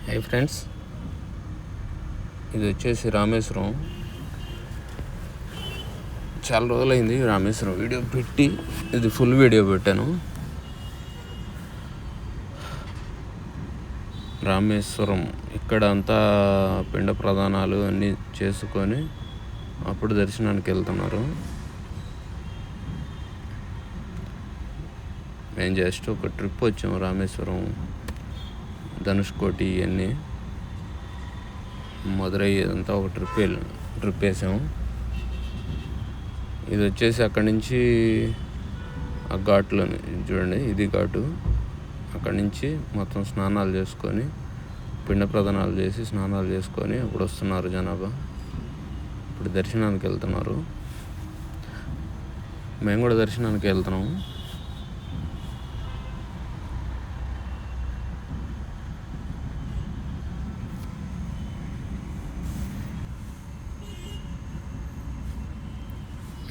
Hi friends, ఇది వచ్చేసి రామేశ్వరం. చాలా రోజులైంది రామేశ్వరం వీడియో పెట్టి. ఇది ఫుల్ వీడియో పెట్టాను. రామేశ్వరం ఇక్కడ అంతా పిండ ప్రదానాలు అన్నీ చేసుకొని అప్పుడు దర్శనానికి వెళ్తున్నారు. మేము జస్ట్ ఒక ట్రిప్ వచ్చాము రామేశ్వరం, ధనుష్కోటి ఇవన్నీ మదురై ఇదంతా ఒక ట్రిప్ వేసాము. ఇది వచ్చేసి అక్కడి నుంచి ఆ ఘాట్లోని చూడండి, ఇది ఘాటు. అక్కడి నుంచి మొత్తం స్నానాలు చేసుకొని పిండ ప్రదానాలు చేసి స్నానాలు చేసుకొని అప్పుడు వస్తున్నారు జనాభా. ఇప్పుడు దర్శనానికి వెళ్తున్నారు. మేము కూడా దర్శనానికి వెళ్తున్నాము.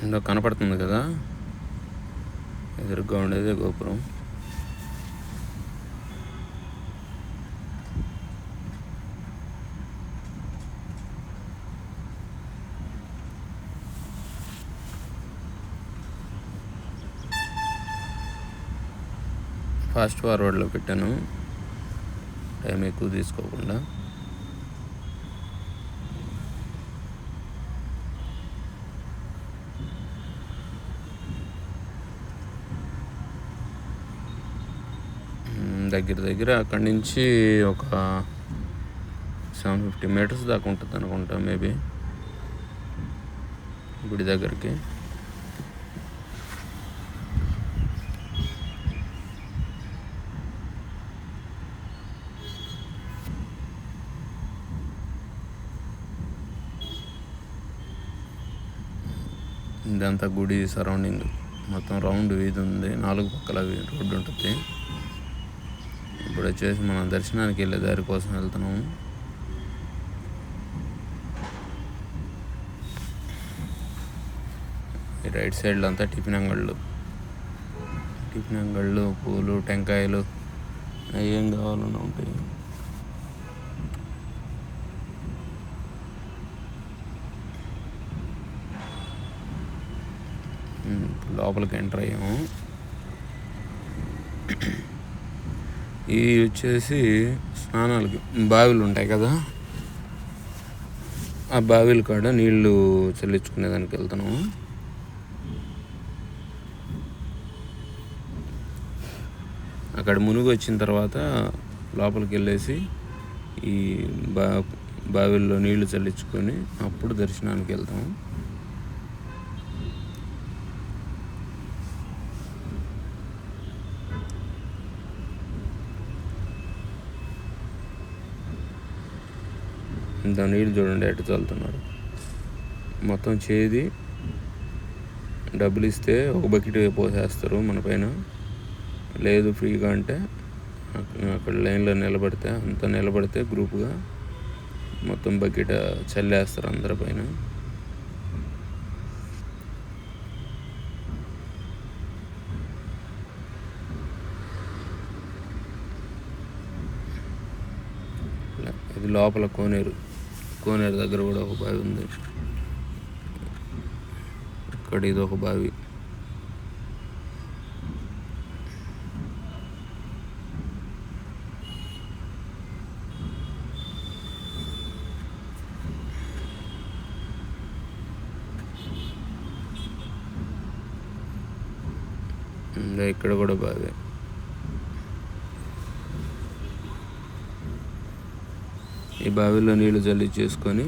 ఇందులో కనపడుతుంది కదా, ఎదురుగా ఉండేదే గోపురం. ఫాస్ట్ ఫార్వర్డ్లో పెట్టాను, టైం ఎక్కువ తీసుకోకుండా. దగ్గర అక్కడి నుంచి ఒక 750 మీటర్స్ దాకా ఉంటుంది అనుకుంటా, మేబీ గుడి దగ్గరికి. ఇదంతా గుడి సరౌండింగ్ మొత్తం రౌండ్ వీధి ఉంది, 4 పక్కల రోడ్డు ఉంటుంది. ఇప్పుడు వచ్చేసి మనం దర్శనానికి వెళ్ళే దారి కోసం వెళ్తున్నాము. ఈ రైట్ సైడ్లో అంతా టిఫిన్ అంగళ్ళు, పూలు, టెంకాయలు ఏం కావాలన్నా ఉంటాయి. లోపలికి ఎంటర్ అయ్యాము. ఇవి వచ్చేసి స్నానాలకి బావిలు ఉంటాయి కదా, ఆ బావిల కాడ నీళ్లు చల్లించుకునేదానికి వెళ్తున్నాము. అక్కడ మునిగి వచ్చిన తర్వాత లోపలికి వెళ్ళేసి ఈ బావిల్లో నీళ్లు చల్లించుకొని అప్పుడు దర్శనానికి వెళ్తాము. దాని నీళ్ళు చూడండి ఎటు చల్లుతున్నారు. మొత్తం చేది డబ్బులు ఇస్తే ఒక బకెట్ పోసేస్తారు మన పైన. లేదు ఫ్రీగా అంటే అక్కడ లైన్లో నిలబడితే గ్రూప్గా మొత్తం బకెట్ చల్లేస్తారు అందరి పైన. ఇది లోపల కోనేరు దగ్గర కూడా ఒక బావి ఉంది. ఇక్కడ ఇది ఒక బావి. ఇక్కడ కూడా బావి. ఈ బావిలో నీళ్లు జల్లి చేసుకొని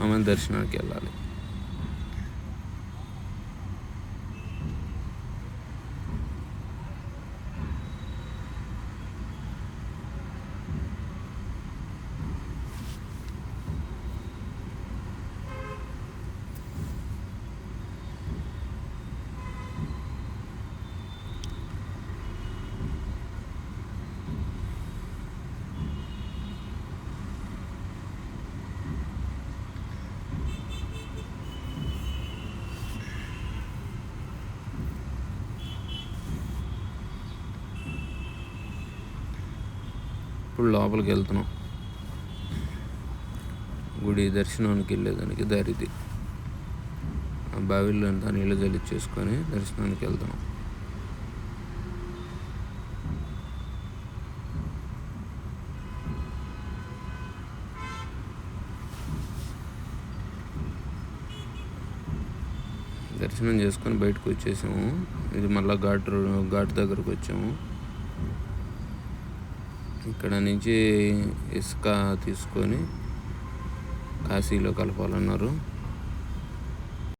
ఆమె దర్శనానికి వెళ్ళాలి. ఇప్పుడు లోపలికి వెళ్తున్నాం. గుడి దర్శనానికి వెళ్ళేదానికి దారిది. ఆ బావిలో అంతా నీళ్ళు జల్లించేసుకొని దర్శనానికి వెళ్తాం. దర్శనం చేసుకొని బయటకు వచ్చేసాము. ఇది మళ్ళీ ఘాట్ దగ్గరకు వచ్చాము. ఇక్కడ నుంచి ఇసుక తీసుకొని కాశీలో కలపాలన్నారు.